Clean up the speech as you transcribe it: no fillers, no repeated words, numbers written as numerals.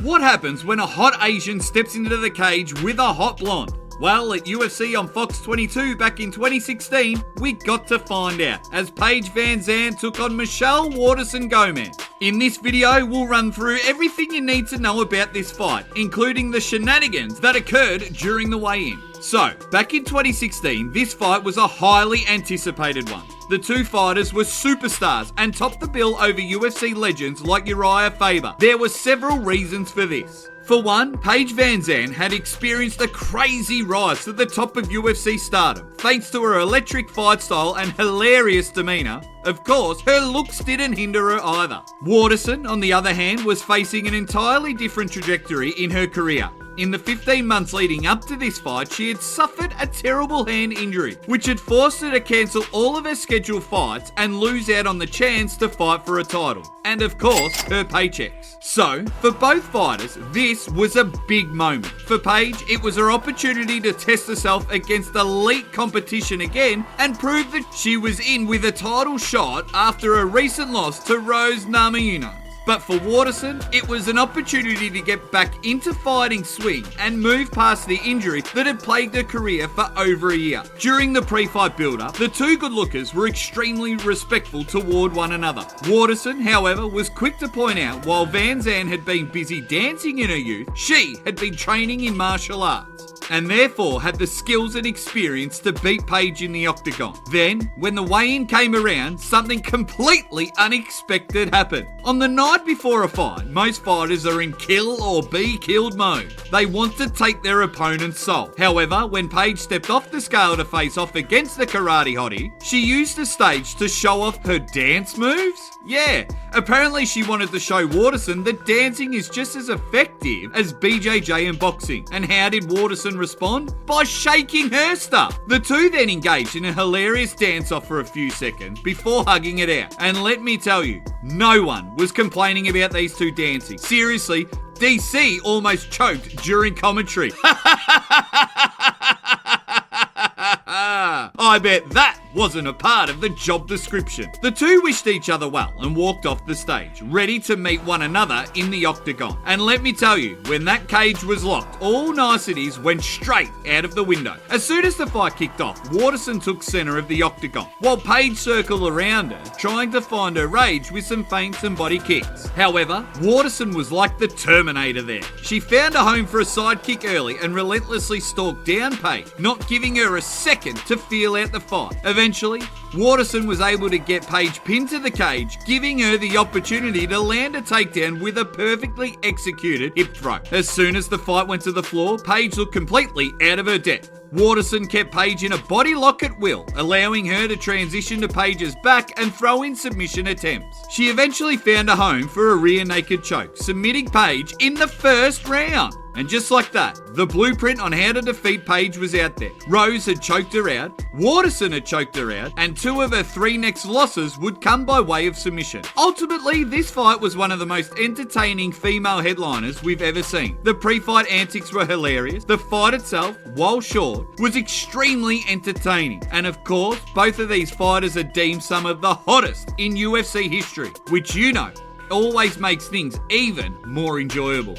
What happens when a hot Asian steps into the cage with a hot blonde? Well, at UFC on Fox 22 back in 2016, we got to find out as Paige VanZant took on Michelle Waterson-Gomez. In this video, we'll run through everything you need to know about this fight, including the shenanigans that occurred during the weigh-in. So, back in 2016, this fight was a highly anticipated one. The two fighters were superstars and topped the bill over UFC legends like Uriah Faber. There were several reasons for this. For one, Paige VanZant had experienced a crazy rise to the top of UFC stardom, thanks to her electric fight style and hilarious demeanour. Of course, her looks didn't hinder her either. Waterson, on the other hand, was facing an entirely different trajectory in her career. In the 15 months leading up to this fight, she had suffered a terrible hand injury, which had forced her to cancel all of her scheduled fights and lose out on the chance to fight for a title. And of course, her paychecks. So, for both fighters, this was a big moment. For Paige, it was her opportunity to test herself against elite competition again and prove that she was in with a title shot after a recent loss to Nurmagomedov. But for Waterson, it was an opportunity to get back into fighting swing and move past the injury that had plagued her career for over a year. During the pre-fight build-up, the two good-lookers were extremely respectful toward one another. Waterson, however, was quick to point out while VanZant had been busy dancing in her youth, she had been training in martial arts and therefore had the skills and experience to beat Paige in the octagon. Then, when the weigh-in came around, something completely unexpected happened. On the night before a fight, most fighters are in kill or be killed mode. They want to take their opponent's soul. However, when Paige stepped off the scale to face off against the karate hottie, she used the stage to show off her dance moves? Yeah, apparently she wanted to show Waterson that dancing is just as effective as BJJ and boxing. And how did Waterson respond? By shaking her stuff. The two then engaged in a hilarious dance-off for a few seconds before hugging it out. And let me tell you, no one was complaining about these two dancing. Seriously, DC almost choked during commentary. I bet that wasn't a part of the job description. The two wished each other well and walked off the stage, ready to meet one another in the octagon. And let me tell you, when that cage was locked, all niceties went straight out of the window. As soon as the fight kicked off, Waterson took center of the octagon, while Paige circled around her, trying to find her rage with some feints and body kicks. However, Waterson was like the Terminator there. She found a home for a side kick early and relentlessly stalked down Paige, not giving her a second to feel out the fight. Eventually, Waterson was able to get Paige pinned to the cage, giving her the opportunity to land a takedown with a perfectly executed hip throw. As soon as the fight went to the floor, Paige looked completely out of her depth. Waterson kept Paige in a body lock at will, allowing her to transition to Paige's back and throw in submission attempts. She eventually found a home for a rear naked choke, submitting Paige in the first round. And just like that, the blueprint on how to defeat Paige was out there. Rose had choked her out, Waterson had choked her out, and two of her three next losses would come by way of submission. Ultimately, this fight was one of the most entertaining female headliners we've ever seen. The pre-fight antics were hilarious. The fight itself, while short, was extremely entertaining. And of course, both of these fighters are deemed some of the hottest in UFC history, which you know always makes things even more enjoyable.